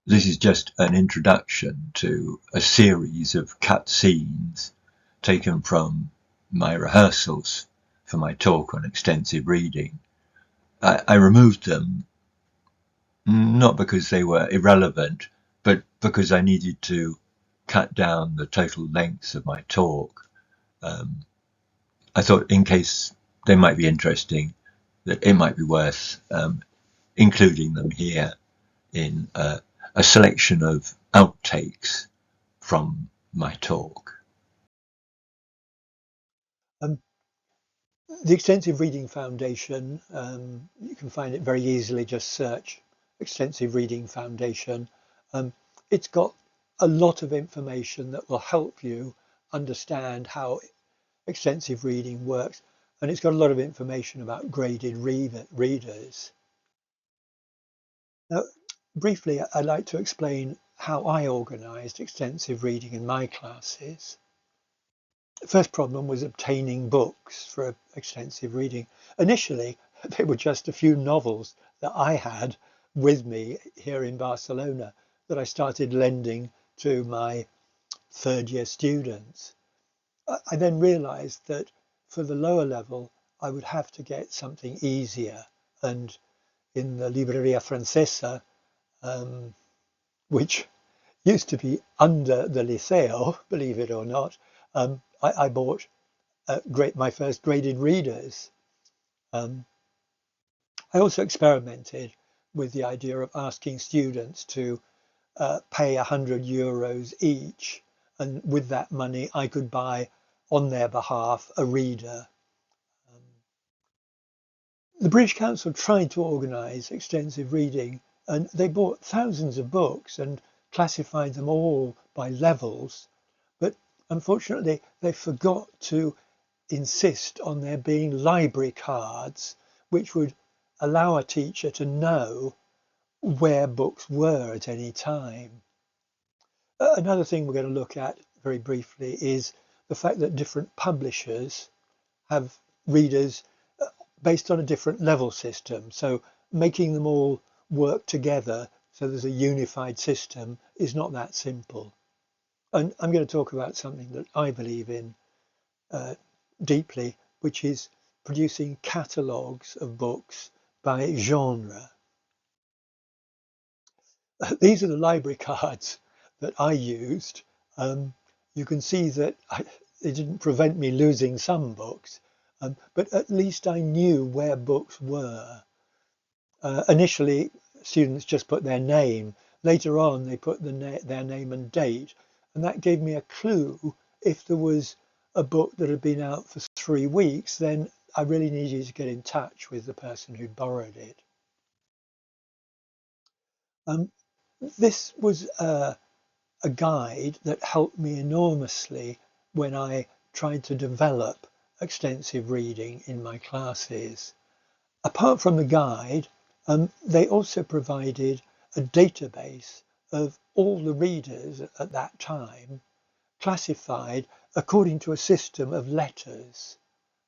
This is just an introduction to a series of cut scenes taken from my rehearsals for my talk on extensive reading. I removed them not because they were irrelevant, but because I needed to cut down the total length of my talk. I thought, in case they might be interesting, that it might be worth including them here in a selection of outtakes from my talk. The Extensive Reading Foundation, you can find it very easily, just search Extensive Reading Foundation. It's got a lot of information that will help you understand how extensive reading works, and it's got a lot of information about graded readers. Now, briefly, I'd like to explain how I organised extensive reading in my classes. The first problem was obtaining books for extensive reading. Initially, they were just a few novels that I had with me here in Barcelona that I started lending to my third year students. I then realized that for the lower level, I would have to get something easier. And in the Libreria Francesa, which used to be under the Liceo, believe it or not, I bought my first graded readers. I also experimented with the idea of asking students to pay €100 each, and with that money I could buy on their behalf a reader. The British Council tried to organise extensive reading, and they bought thousands of books and classified them all by levels, but unfortunately they forgot to insist on there being library cards which would allow a teacher to know where books were at any time. Another thing we're going to look at very briefly is the fact that different publishers have readers based on a different level system. So making them all work together so there's a unified system is not that simple. And I'm going to talk about something that I believe in deeply, which is producing catalogues of books by genre. These are the library cards that I used. You can see that it didn't prevent me losing some books, but at least I knew where books were. Initially, students just put their name. Later on, they put their name and date, and that gave me a clue. If there was a book that had been out for 3 weeks, then I really needed to get in touch with the person who'd borrowed it. This was a guide that helped me enormously when I tried to develop extensive reading in my classes. Apart from the guide, they also provided a database of all the readers at that time, classified according to a system of letters.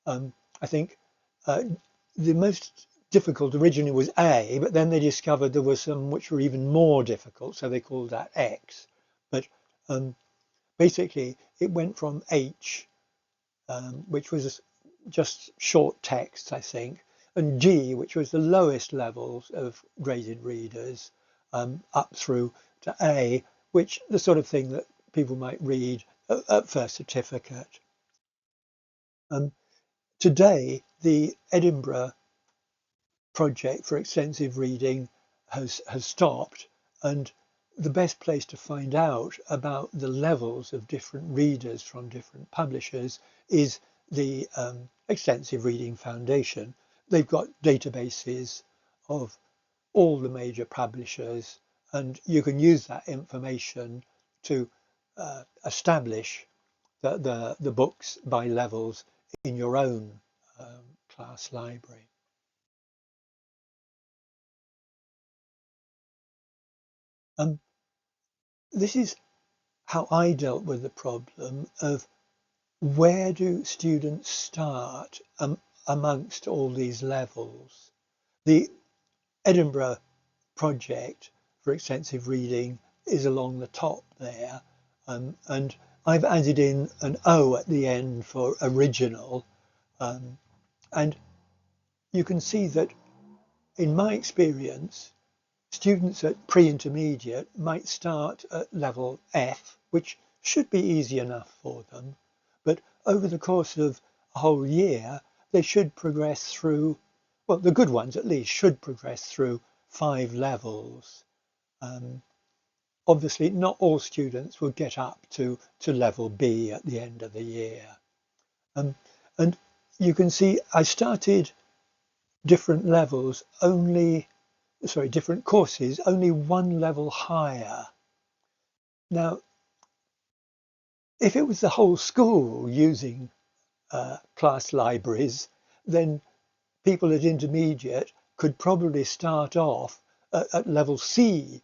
I think the most difficult originally was A, but then they discovered there were some which were even more difficult, so they called that X. But basically, it went from H, which was just short text, I think, and G, which was the lowest levels of graded readers, up through to A, which the sort of thing that people might read at first certificate. Today, the Edinburgh project for extensive reading has stopped, and the best place to find out about the levels of different readers from different publishers is the Extensive Reading Foundation. They've got databases of all the major publishers, and you can use that information to establish the books by levels in your own class library. This is how I dealt with the problem of where do students start amongst all these levels. The Edinburgh project for extensive reading is along the top there. And I've added in an O at the end for original. And you can see that in my experience, students at pre-intermediate might start at level F, which should be easy enough for them. But over the course of a whole year, they should progress through, well, the good ones at least should progress through 5 levels. Obviously, not all students will get up to level B at the end of the year. And you can see I started different levels different courses only 1 level higher. Now, if it was the whole school using class libraries, then people at intermediate could probably start off at level C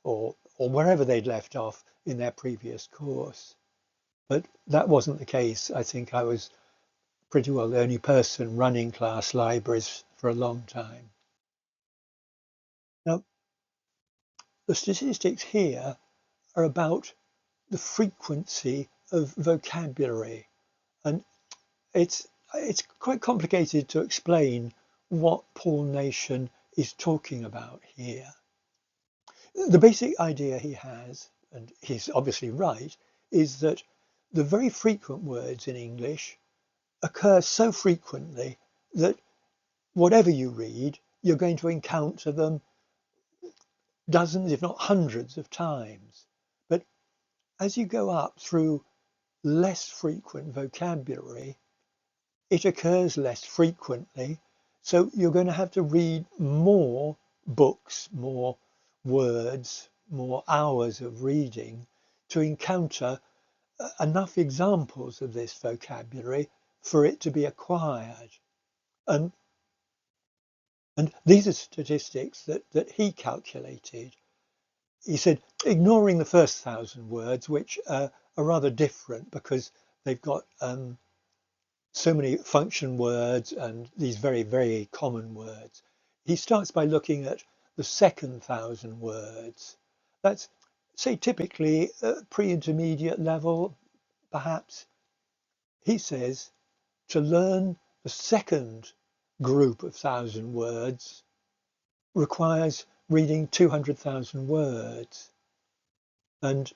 or wherever they'd left off in their previous course. But that wasn't the case. I think I was pretty well the only person running class libraries for a long time. Now, the statistics here are about the frequency of vocabulary, and it's quite complicated to explain what Paul Nation is talking about here. The basic idea he has, and he's obviously right, is that the very frequent words in English occur so frequently that whatever you read, you're going to encounter them dozens, if not hundreds of times. But as you go up through less frequent vocabulary, it occurs less frequently. So you're going to have to read more books, more words, more hours of reading to encounter enough examples of this vocabulary for it to be acquired. And these are statistics that he calculated. He said, ignoring the first 1,000 words, which are rather different because they've got so many function words and these very, very common words. He starts by looking at the second 1,000 words. That's, say, typically pre-intermediate level, perhaps. He says to learn the second group of 1,000 words requires reading 200,000 words. And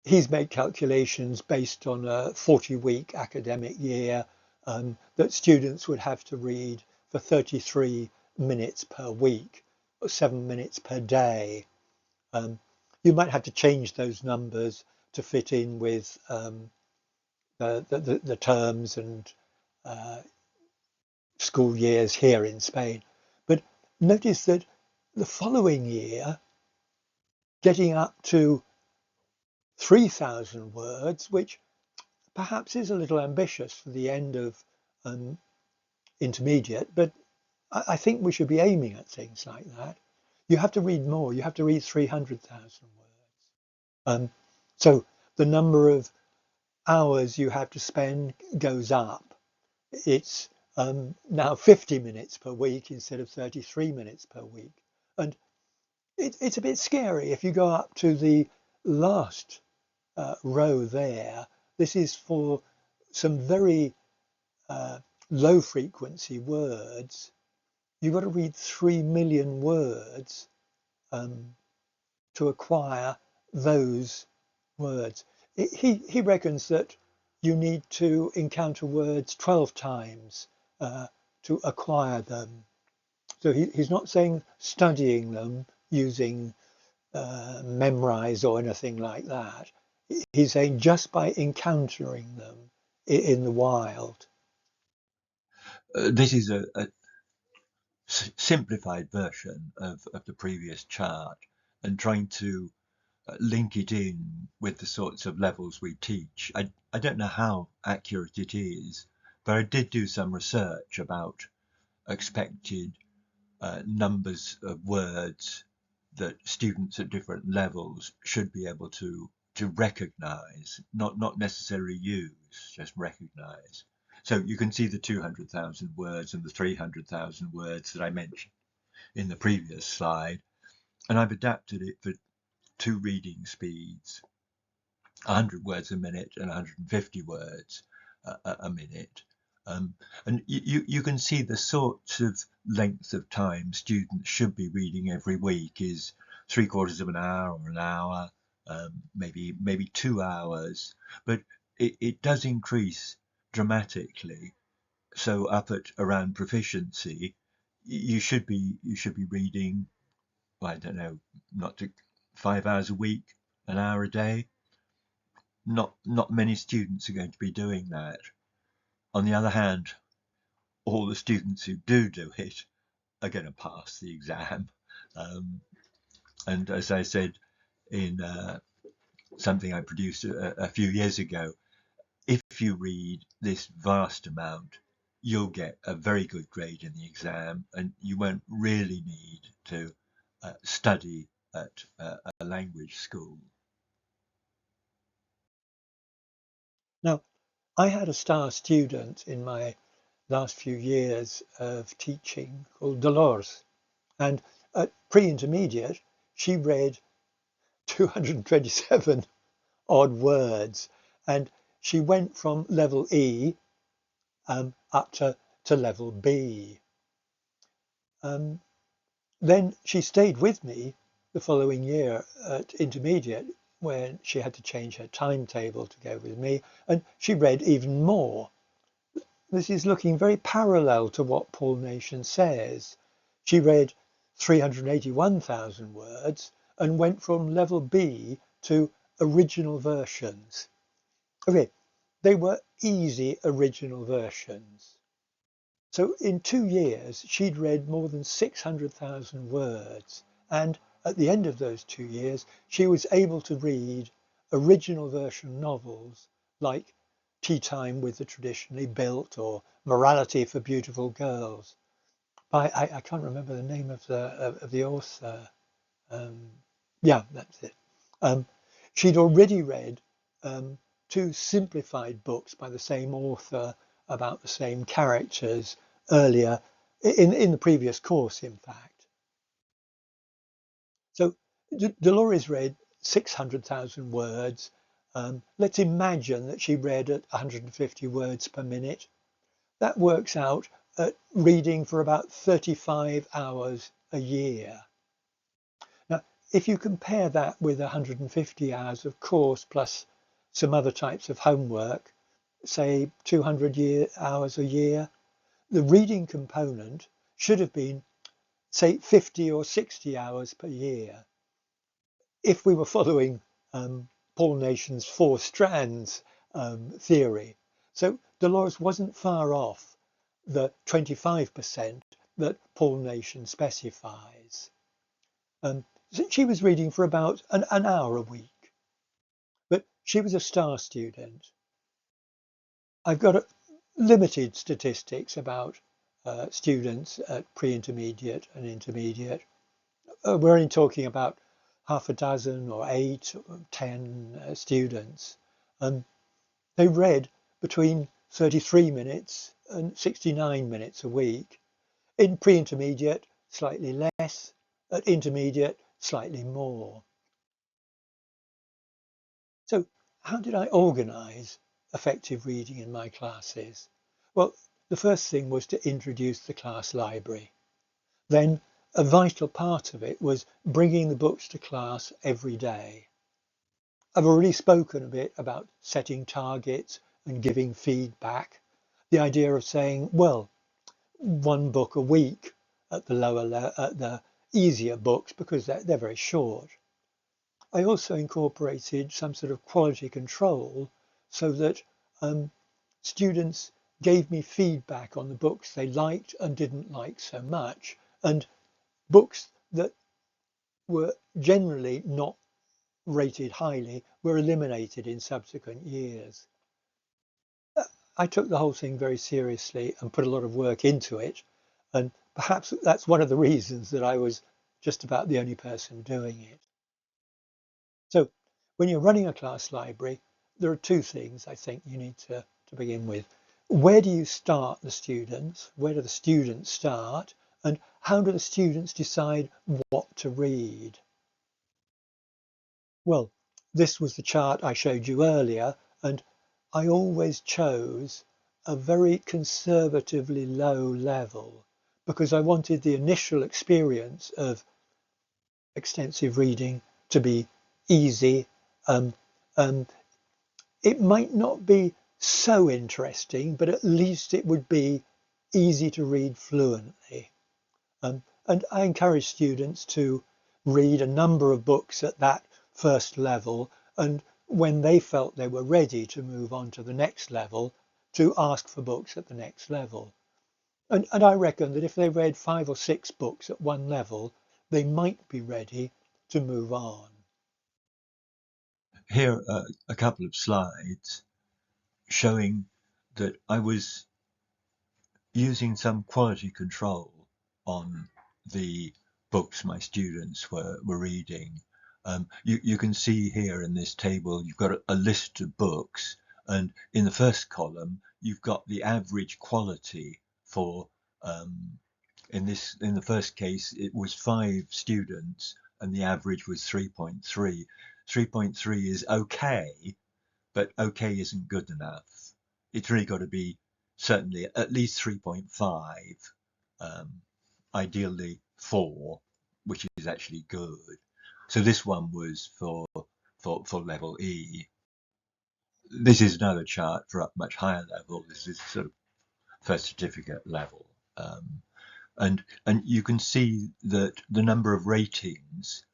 he's made calculations based on a 40-week academic year that students would have to read for 33 minutes per week, or 7 minutes per day. You might have to change those numbers to fit in with the terms and school years here in Spain. But notice that the following year, getting up to 3,000 words, which perhaps is a little ambitious for the end of intermediate, but I think we should be aiming at things like that. You have to read more. You have to read 300,000 words. So the number of hours you have to spend goes up. It's now 50 minutes per week instead of 33 minutes per week. And it's a bit scary if you go up to the last row there. This is for some very low frequency words. You've got to read 3 million words to acquire those words. He reckons that you need to encounter words 12 times to acquire them. So he's not saying studying them using memorize or anything like that. He's saying just by encountering them in the wild. This is a simplified version of the previous chart and trying to link it in with the sorts of levels we teach. I don't know how accurate it is, but I did do some research about expected numbers of words that students at different levels should be able to recognize, not necessarily use, just recognize. So you can see the 200,000 words and the 300,000 words that I mentioned in the previous slide. And I've adapted it for two reading speeds, 100 words a minute and 150 words a minute. And you can see the sorts of lengths of time students should be reading every week is 3/4 of an hour or an hour, maybe 2 hours, but it does increase dramatically. So up at around proficiency, you should be reading, I don't know, not to 5 hours a week, an hour a day. Not many students are going to be doing that. On the other hand, all the students who do it are going to pass the exam. Um, and as I said in something I produced a few years ago, if you read this vast amount, you'll get a very good grade in the exam, and you won't really need to study at a language school. Now, I had a star student in my last few years of teaching called Dolores, and at pre-intermediate, she read 227 odd words, and she went from level E up to level B. Then she stayed with me the following year at intermediate when she had to change her timetable to go with me, and she read even more. This is looking very parallel to what Paul Nation says. She read 381,000 words and went from level B to original versions. Okay, they were easy original versions. So in 2 years, she'd read more than 600,000 words. And at the end of those 2 years, she was able to read original version novels like Tea Time with the Traditionally Built or Morality for Beautiful Girls. I can't remember the name of the author. Yeah, that's it. Um, she'd already read two simplified books by the same author about the same characters earlier in the previous course, in fact. So Dolores read 600,000 words. Let's imagine that she read at 150 words per minute. That works out at reading for about 35 hours a year. Now, if you compare that with 150 hours of course plus some other types of homework, say 200 hours a year, the reading component should have been, say, 50 or 60 hours per year if we were following Paul Nation's four strands theory. So Dolores wasn't far off the 25% that Paul Nation specifies. She was reading for about an hour a week, but she was a star student. I've got limited statistics about students at pre-intermediate and intermediate. We're only talking about half a dozen or 8 or 10 students. And they read between 33 minutes and 69 minutes a week. In pre-intermediate, slightly less. At intermediate, slightly more. So how did I organise effective reading in my classes? Well, the first thing was to introduce the class library. Then a vital part of it was bringing the books to class every day. I've already spoken a bit about setting targets and giving feedback. The idea of saying, well, one book a week at at the easier books because they're very short. I also incorporated some sort of quality control so that students gave me feedback on the books they liked and didn't like so much, and books that were generally not rated highly were eliminated in subsequent years. I took the whole thing very seriously and put a lot of work into it, and perhaps that's one of the reasons that I was just about the only person doing it. So when you're running a class library, there are two things I think you need to begin with. Where do you start the students? Where do the students start? And how do the students decide what to read? Well, this was the chart I showed you earlier, and I always chose a very conservatively low level because I wanted the initial experience of extensive reading to be easy. Um, um, it might not be so interesting, but at least it would be easy to read fluently. And I encourage students to read a number of books at that first level, and when they felt they were ready to move on to the next level, to ask for books at the next level. And I reckon that if they read 5 or 6 books at one level, they might be ready to move on. Here are a couple of slides showing that I was using some quality control on the books my students were reading. You can see here in this table, you've got a list of books, and in the first column, you've got the average quality for, in the first case, it was 5 students, and the average was 3.3. 3.3 is okay, but okay isn't good enough. It's really got to be certainly at least 3.5, ideally 4, which is actually good. So this one was for level E. This is another chart for a much higher level. This is sort of first certificate level. And you can see that the number of ratings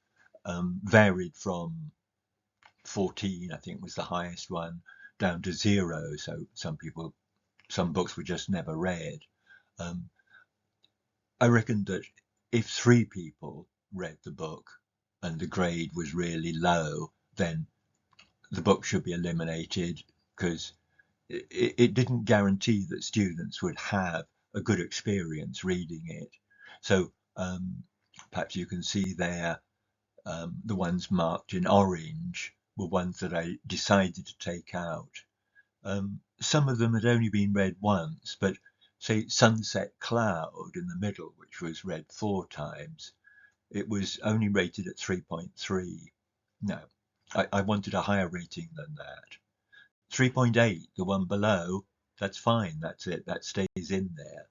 varied from 14, I think was the highest one, down to 0. So some books were just never read. I reckon that if 3 people read the book and the grade was really low, then the book should be eliminated, because it didn't guarantee that students would have a good experience reading it. So perhaps you can see there, the ones marked in orange were ones that I decided to take out. Some of them had only been read once, but say Sunset Cloud in the middle, which was read 4 times, it was only rated at 3.3. No, I wanted a higher rating than that. 3.8, the one below, that's fine, that's it, that stays in there.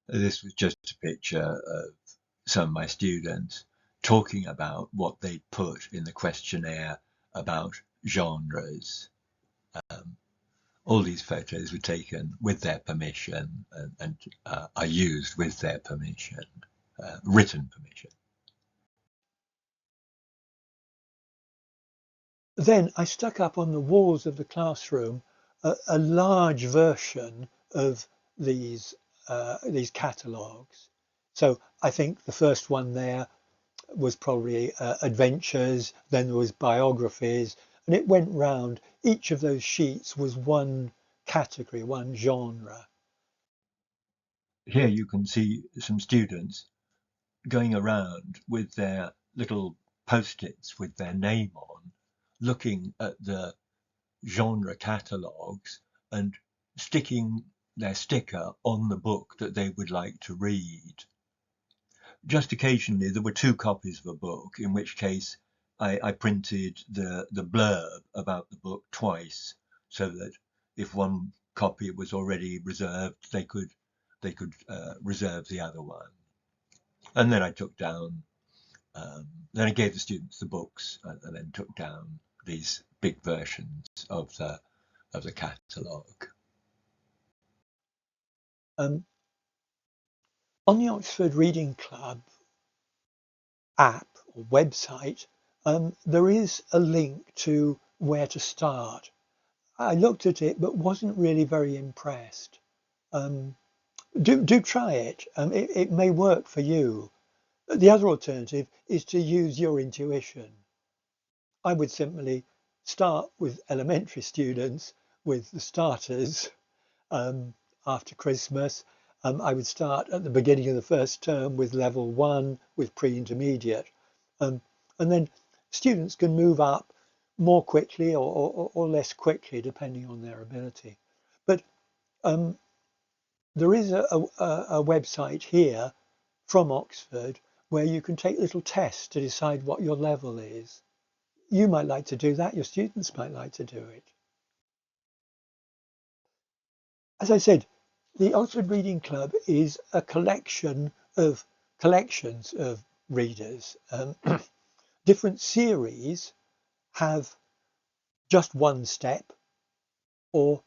This was just a picture of some of my students talking about what they put in the questionnaire about genres. All these photos were taken with their permission and are used with their permission, written permission. Then I stuck up on the walls of the classroom a large version of these catalogues. So I think the first one there was probably adventures, then there was biographies, and it went round. Each of those sheets was one category, one genre. Here you can see some students going around with their little post-its with their name on, looking at the genre catalogues and sticking their sticker on the book that they would like to read. Just occasionally there were 2 copies of a book, in which case I printed the blurb about the book twice, so that if one copy was already reserved, they could reserve the other one. And then I took down, then I gave the students the books, and then took down these big versions of the catalogue. Um, on the Oxford Reading Club app or website, there is a link to where to start. I looked at it, but wasn't really very impressed. Do try it. It may work for you. The other alternative is to use your intuition. I would simply start with elementary students with the starters after Christmas. I would start at the beginning of the first term with level 1 with pre-intermediate. And then students can move up more quickly or less quickly depending on their ability. But there is a website here from Oxford where you can take little tests to decide what your level is. You might like to do that, your students might like to do it. As I said, the Oxford Reading Club is a collections of readers. Different series have just one step or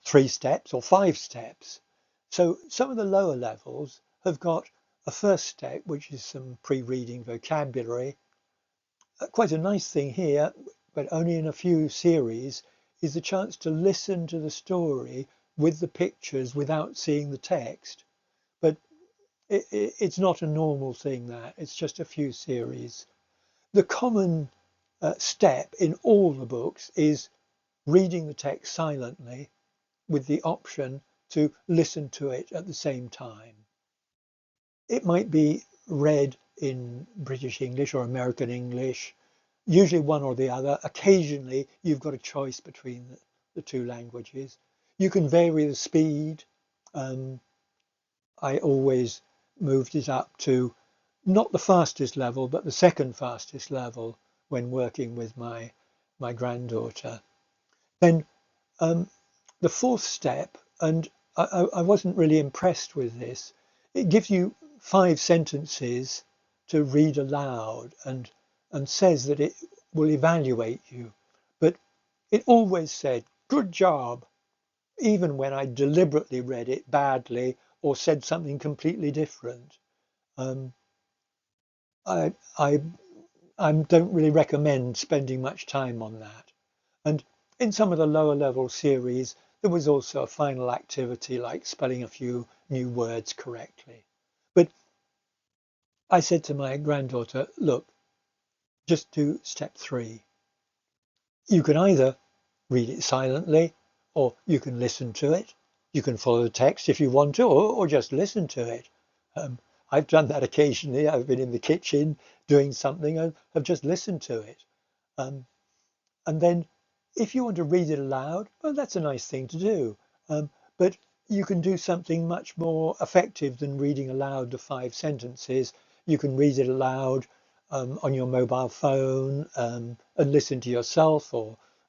3 steps or 5 steps. So some of the lower levels have got a first step, which is some pre-reading vocabulary. Quite a nice thing here, but only in a few series, is the chance to listen to the story with the pictures without seeing the text. But it's not a normal thing, that it's just a few series. The common step in all the books is reading the text silently with the option to listen to it at the same time. It might be read in British English or American English, usually one or the other. Occasionally, you've got a choice between the two languages. You can vary the speed. I always moved it up to not the fastest level, but the second fastest level when working with my granddaughter. Then the fourth step, and I wasn't really impressed with this, it gives you 5 sentences to read aloud and says that it will evaluate you. But it always said, good job, even when I deliberately read it badly or said something completely different. Um, I don't really recommend spending much time on that. And in some of the lower level series, there was also a final activity like spelling a few new words correctly. But I said to my granddaughter, look, just do step 3. You can either read it silently, or you can listen to it. You can follow the text if you want to, or just listen to it. I've done that occasionally. I've been in the kitchen doing something and have just listened to it. Um, And then if you want to read it aloud, well, that's a nice thing to do. But you can do something much more effective than reading aloud the 5 sentences. You can read it aloud on your mobile phone and listen to yourself,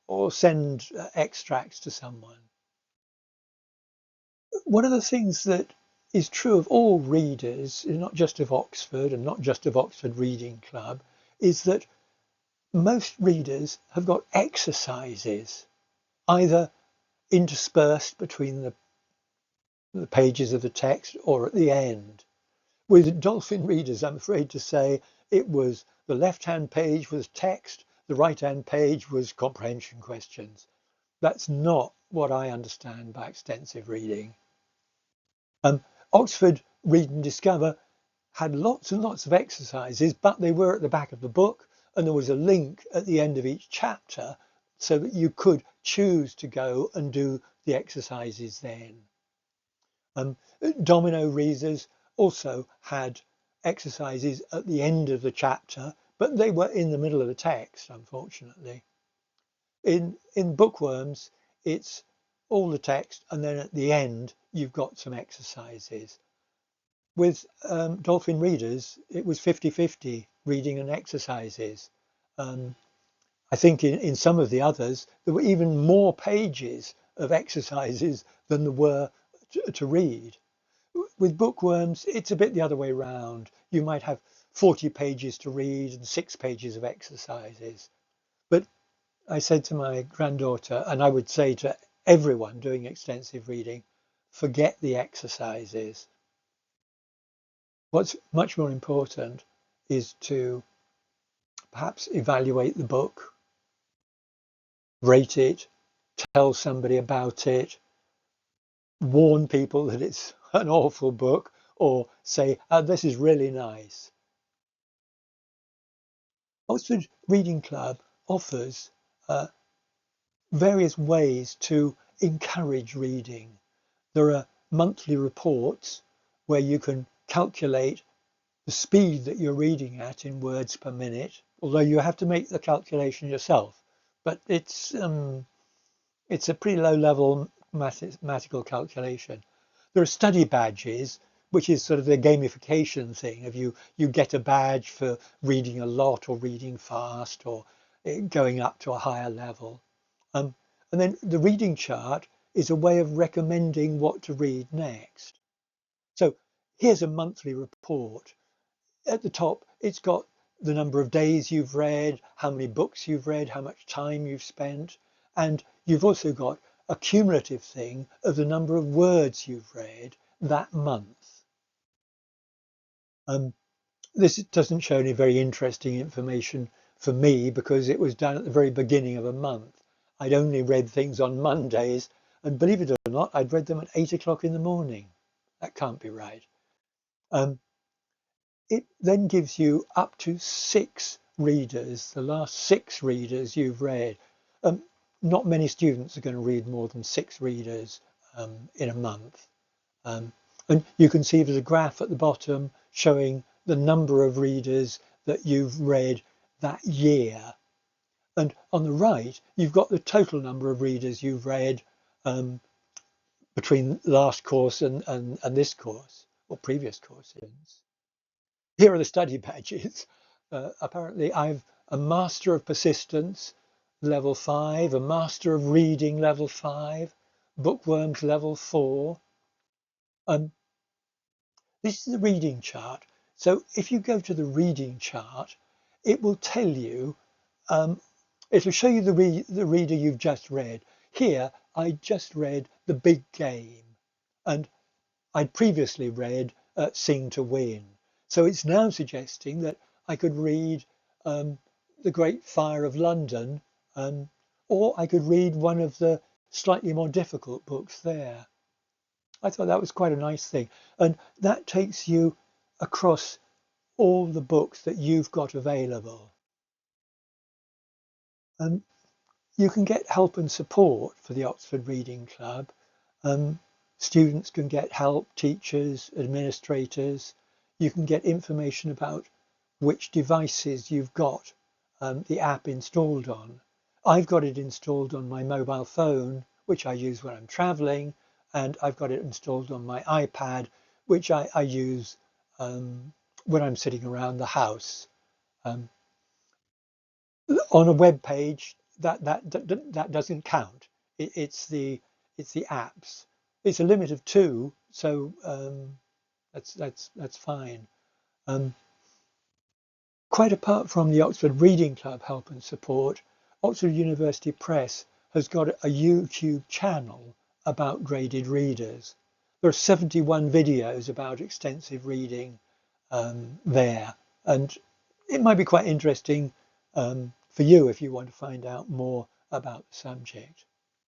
or send extracts to someone. One of the things that is true of all readers, not just of Oxford and not just of Oxford Reading Club, is that most readers have got exercises either interspersed between the pages of the text or at the end. With dolphin readers, I'm afraid to say, it was the left-hand page was text, the right-hand page was comprehension questions. That's not what I understand by extensive reading. Oxford Read and Discover had lots and lots of exercises, but they were at the back of the book, and there was a link at the end of each chapter so that you could choose to go and do the exercises then. Domino readers also had exercises at the end of the chapter, but they were in the middle of the text, unfortunately. In Bookworms, it's all the text, and then at the end, you've got some exercises. With dolphin readers, it was 50-50 reading and exercises. I think in some of the others, there were even more pages of exercises than there were to read. With Bookworms, it's a bit the other way round. You might have 40 pages to read and 6 pages of exercises. But I said to my granddaughter, and I would say to everyone doing extensive reading, forget the exercises. What's much more important is to perhaps evaluate the book, rate it, tell somebody about it, warn people that it's an awful book, or say, oh, this is really nice. Oxford Reading Club offers various ways to encourage reading. There are monthly reports where you can calculate the speed that you're reading at in words per minute, although you have to make the calculation yourself. But it's a pretty low level mathematical calculation. There are study badges, which is sort of the gamification thing of you get a badge for reading a lot or reading fast or going up to a higher level. Um, and then the reading chart is a way of recommending what to read next. So here's a monthly report. At the top, it's got the number of days you've read, how many books you've read, how much time you've spent, and you've also got a cumulative thing of the number of words you've read that month. Um, this doesn't show any very interesting information for me because it was done at the very beginning of a month. I'd only read things on Mondays, and believe it or not, I'd read them at 8 o'clock in the morning. That can't be right. Um, It then gives you up to 6 readers, the last 6 readers you've read. Um, Not many students are going to read more than 6 readers in a month. Um, and you can see there's a graph at the bottom showing the number of readers that you've read that year. And on the right, you've got the total number of readers you've read um, between last course and this course or previous courses. Here are the study badges. Apparently I've a Master of Persistence, level 5, a Master of Reading, level 5, Bookworms, level 4. Um, this is the reading chart. So if you go to the reading chart, it will tell you, it'll show you the reader you've just read. Here, I just read The Big Game, and I'd previously read Sing to Win. So it's now suggesting that I could read The Great Fire of London, um, or I could read one of the slightly more difficult books there. I thought that was quite a nice thing. And that takes you across all the books that you've got available. And you can get help and support for the Oxford Reading Club. Um, Students can get help, teachers, administrators. You can get information about which devices you've got the app installed on. I've got it installed on my mobile phone, which I use when I'm traveling, and I've got it installed on my iPad, which I use when I'm sitting around the house. Um, on a web page, that doesn't count. It's the apps. It's a limit of 2, so that's fine. Um, Quite apart from the Oxford Reading Club help and support, Oxford University Press has got a YouTube channel about graded readers. There are 71 videos about extensive reading there, and it might be quite interesting for you if you want to find out more about the subject.